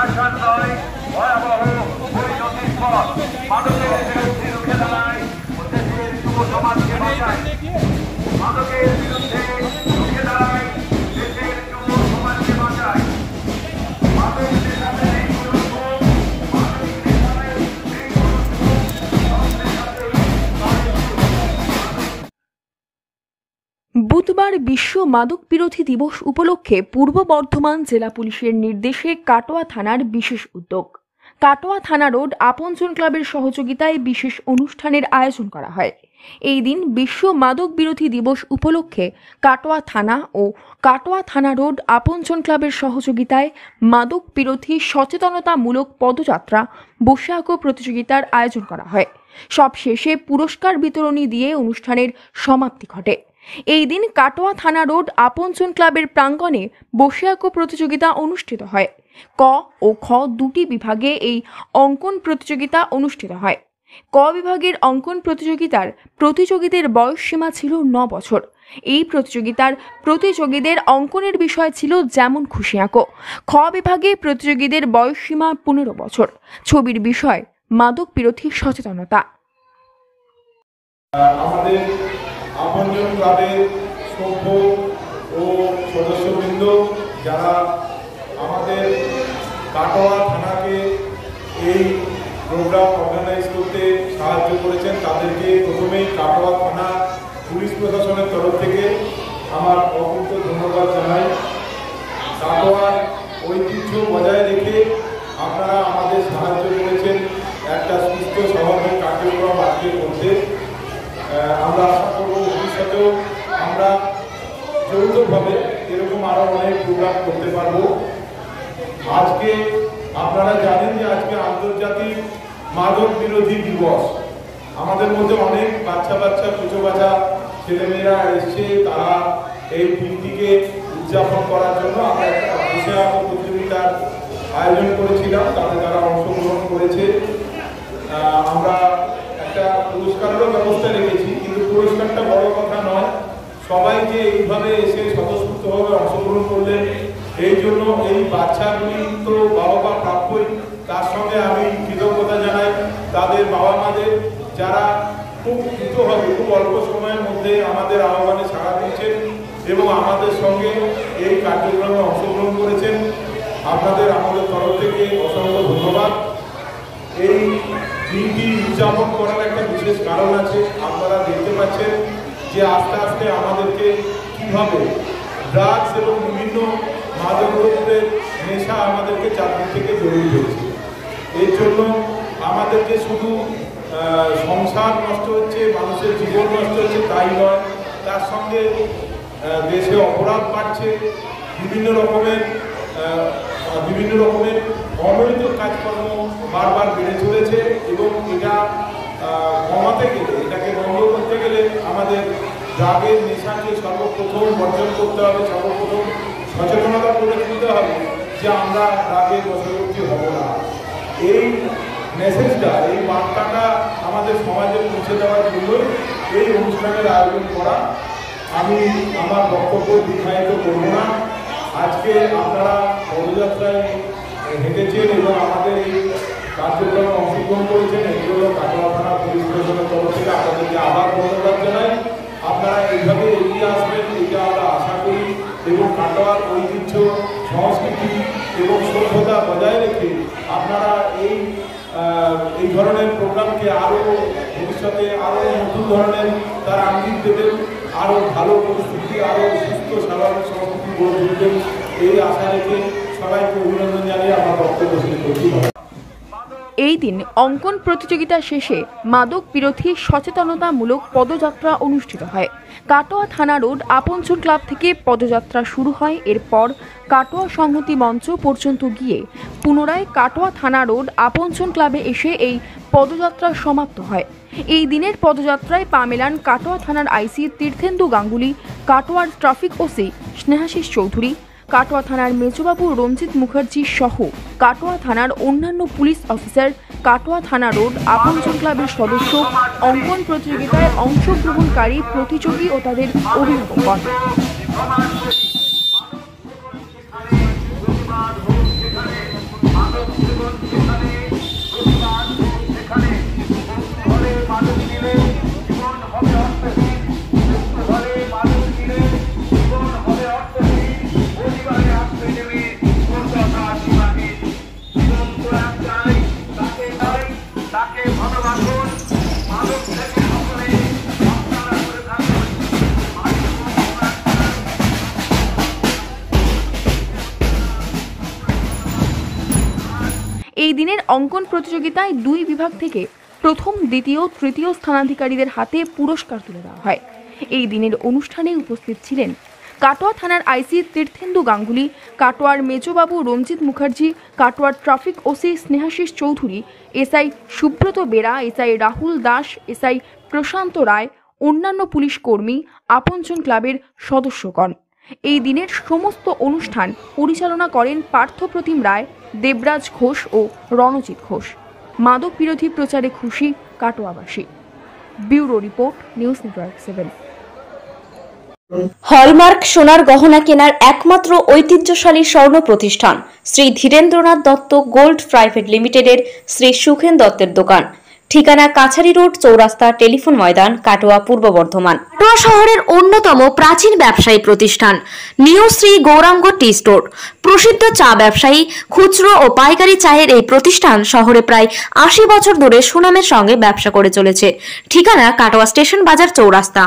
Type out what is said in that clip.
শাসন নয়, ভয়াবহ পরিণতির পথ। মাদকের বিরুদ্ধে রুখে দাঁড়ায় দেশের যুব সমাজকে বাঁচায়। মাদকের বিরুদ্ধে রুখে দাঁড়ায় দেশের যুব সমাজকে বাঁচায়। মাদক নেশাতে নেই কোনো সুখ, মাদক নেশাতে নেই কোনো সুখ, সব নেশাতেই বুধবার বিশ্ব মাদক বিরোধী দিবস উপলক্ষে পূর্ব বর্ধমান জেলা পুলিশের নির্দেশে কাটোয়া থানার বিশেষ উদ্যোগ। কাটোয়া থানা রোড আপনজন ক্লাবের সহযোগিতায় বিশেষ অনুষ্ঠানের আয়োজন করা হয়। এই দিন বিশ্ব মাদক বিরোধী দিবস উপলক্ষে কাটোয়া থানা ও কাটোয়া থানা রোড আপনজন ক্লাবের সহযোগিতায় মাদক বিরোধী সচেতনতামূলক পদযাত্রা, বসে আঁকো প্রতিযোগিতার আয়োজন করা হয়। সব শেষে পুরস্কার বিতরণী দিয়ে অনুষ্ঠানের সমাপ্তি ঘটে। এই দিন কাটোয়া থানা রোড আপনজন ক্লাবের প্রাঙ্গণে বসে আঁকো প্রতিযোগিতা অনুষ্ঠিত হয়। ক ও খ দুটি বিভাগে এই অঙ্কন প্রতিযোগিতা অনুষ্ঠিত হয়। ক বিভাগের অঙ্কন প্রতিযোগিতার প্রতিযোগীদের বয়স সীমা ছিল 9 বছর। এই প্রতিযোগিতার প্রতিযোগীদের অঙ্কনের বিষয় ছিল যেমন খুশি আঁকো। খ বিভাগে প্রতিযোগীদের বয়স সীমা 15 বছর। ছবির বিষয় মাদক বিরোধী সচেতনতা। আমাদের আপনজন ক্লাবের সভ্য ও সদস্যবৃন্দ যারা আমাদের কাটোয়া থানাকে এই প্রোগ্রাম অর্গানাইজ করতে সাহায্য করেছেন, তাদেরকে প্রথমেই কাটোয়া থানা পুলিশ প্রশাসনের তরফ থেকে আমার অকুণ্ঠ ধন্যবাদ জানাই। কাটোয়ার ঐতিহ্য বজায় রেখে আপনারা আমাদের সাহায্য করেছেন একটা সুস্থ স্বাভাবিক কার্যক্রম আজকে করতে। আমরা আশা করব ভবিষ্যতেও আমরা যৌথভাবে এরকম আরও অনেক প্রোগ্রাম করতে পারব। আজকে আপনারা জানেন যে আজকে আন্তর্জাতিক মাদক বিরোধী দিবস। আমাদের মধ্যে অনেক বাচ্চা কুচো বাচ্চা ছেলেমেয়েরা এসছে, তারা এই দিনটিকে উদযাপন করার জন্য আমরা একটা বসে আঁকো প্রতিযোগিতার আয়োজন করেছিলাম, তাতে তারা অংশগ্রহণ করেছে। আমরা একটা পুরস্কারেরও ব্যবস্থা রেখেছি, কিন্তু পুরস্কারটা বড় কথা নয়, সবাই যে এইভাবে এসে স্বতঃস্ফূর্তভাবে অংশগ্রহণ করলেন এই জন্য এই বাচ্চাগুলি তো বাবা প্রাপ্যই, তার সঙ্গে আমি কৃতজ্ঞতা জানাই তাদের বাবা মাদের, যারা খুব দ্রুতভাবে খুব অল্প সময়ের মধ্যে আমাদের আহ্বানে সাড়া দিয়েছেন এবং আমাদের সঙ্গে এই কার্যক্রমে অংশগ্রহণ করেছেন। আপনাদের আমাদের তরফ থেকে অসংখ্য ধন্যবাদ। এই দিনটি উদযাপন করার একটা বিশেষ কারণ আছে। আপনারা দেখতে পাচ্ছেন যে আস্তে আস্তে আমাদেরকে কীভাবে ড্রাগস এবং বিভিন্ন মাদকদ্রব্যের নেশা আমাদেরকে চারদিক থেকে জড়িয়ে রয়েছে। এর জন্য আমাদেরকে শুধু সংসার নষ্ট হচ্ছে, মানুষের জীবন নষ্ট হচ্ছে তাই নয়, তার সঙ্গে দেশে অপরাধ বাড়ছে, বিভিন্ন রকমের অবৈধ কাজকর্ম বারবার বেড়ে চলেছে এবং এটা কমাতে গেলে, এটাকে বন্ধ করতে গেলে আমাদের ড্রাগের নেশাকে সর্বপ্রথম বর্জন করতে হবে, সর্বপ্রথম সচেতনতা করে তুলতে হবে যে আমরা ড্রাগের বশবর্তী হব না। এই মেসেজটা, এই বার্তাটা আমাদের সমাজে পৌঁছে দেওয়ার জন্য এই অনুষ্ঠানের আয়োজন করা। আমি আমার বক্তব্য দীর্ঘায়িত করব না। আজকে আপনারা পদযাত্রায় হেঁটেছেন এবং আমাদের এই কার্যক্রমে অংশগ্রহণ করেছেন, এগুলো কাটোয়া থানা পুলিশ প্রশাসনের তরফ থেকে আপনাদেরকে আবার ধন্যবাদ জানাই। আপনারা এইভাবে এগিয়ে আসবেন এটা আমরা আশা করি এবং কাটোয়ার ঐতিহ্য, সংস্কৃতি এবং সভ্যতা বজায় রেখে আপনারা এই ধরনের প্রোগ্রামকে আরও ভবিষ্যতে আরও নতুন ধরনের তার আঙ্গিক দেবেন, আরও ভালো পরিস্থিতি, আরও সুস্থ স্বাভাবিক সংস্কৃতি গড়ে তুলবেন, এই আশা রেখে সবাইকে অভিনন্দন জানিয়ে আমার বক্তব্য শেষ করছি। এই দিন অঙ্কন প্রতিযোগিতা শেষে মাদক বিরোধী সচেতনতামূলক পদযাত্রা অনুষ্ঠিত হয়। কাটোয়া থানা রোড আপনজন ক্লাব থেকে পদযাত্রা শুরু হয়। এরপর কাটোয়া সংহতি মঞ্চ পর্যন্ত গিয়ে পুনরায় কাটোয়া থানা রোড আপনজন ক্লাবে এসে এই পদযাত্রা সমাপ্ত হয়। এই দিনের পদযাত্রায় পা মেলান কাটোয়া থানার আইসি তীর্থেন্দু গাঙ্গুলি, কাটোয়ার ট্রাফিক ওসি স্নেহাশিস চৌধুরী, কাটোয়া থানার মেজবাবু রঞ্জিত মুখার্জি সহ কাটোয়া থানার অন্যান্য পুলিশ অফিসার, কাটোয়া থানা রোড আপনজন ক্লাবের সদস্য, অঙ্কন প্রতিযোগিতায় অংশগ্রহণকারী প্রতিযোগী ও তাদের অভিভাবকগণ। এই দিনের অঙ্কন প্রতিযোগিতায় 2 বিভাগ থেকে প্রথম, দ্বিতীয়, তৃতীয় স্থানাধিকারীদের হাতে পুরস্কার তুলে দেওয়া হয়। এই দিনের অনুষ্ঠানে উপস্থিত ছিলেন কাটোয়া থানার আইসি তীর্থেন্দু গাঙ্গুলি, কাটোয়ার মেজবাবু রঞ্জিত মুখার্জি, কাটোয়ার traffic OC Snehasish Chowdhury, SI Subrata Bera, SI Rahul Das, SI Prashanta Roy, অন্যান্য পুলিশ কর্মী, আপনজন ক্লাবের সদস্যগণ। এই দিনের সমস্ত অনুষ্ঠান পরিচালনা করেন পার্থপ্রতিম রায়, দেবরাজ ঘোষ ও রণজিৎ ঘোষ। মাদক বিরোধী প্রচারে খুশি কাটোয়াবাসী। Bureau report, news network 7। Hallmark সোনার গহনা কেনার একমাত্র ঐতিহ্যশালী স্বর্ণ প্রতিষ্ঠান শ্রী ধীরেন্দ্রনাথ দত্ত গোল্ড প্রাইভেট লিমিটেডের শ্রী সুখেন দত্তের দোকান। ঠিকানা কাছারি রোড, চৌরাস্তা, টেলিফোন ময়দান, কাটোয়া, পূর্ব বর্ধমান। কাটোয়া শহরের অন্যতম প্রাচীন ব্যবসায়ী প্রতিষ্ঠান new Shri Gouranga tea store. প্রসিদ্ধ চা ব্যবসায়ী, খুচরো ও পাইকারি চায়ের এই প্রতিষ্ঠান শহরে প্রায় 80 বছর ধরে সুনামের সঙ্গে ব্যবসা করে চলেছে। ঠিকানা কাটোয়া স্টেশন বাজার, চৌরাস্তা।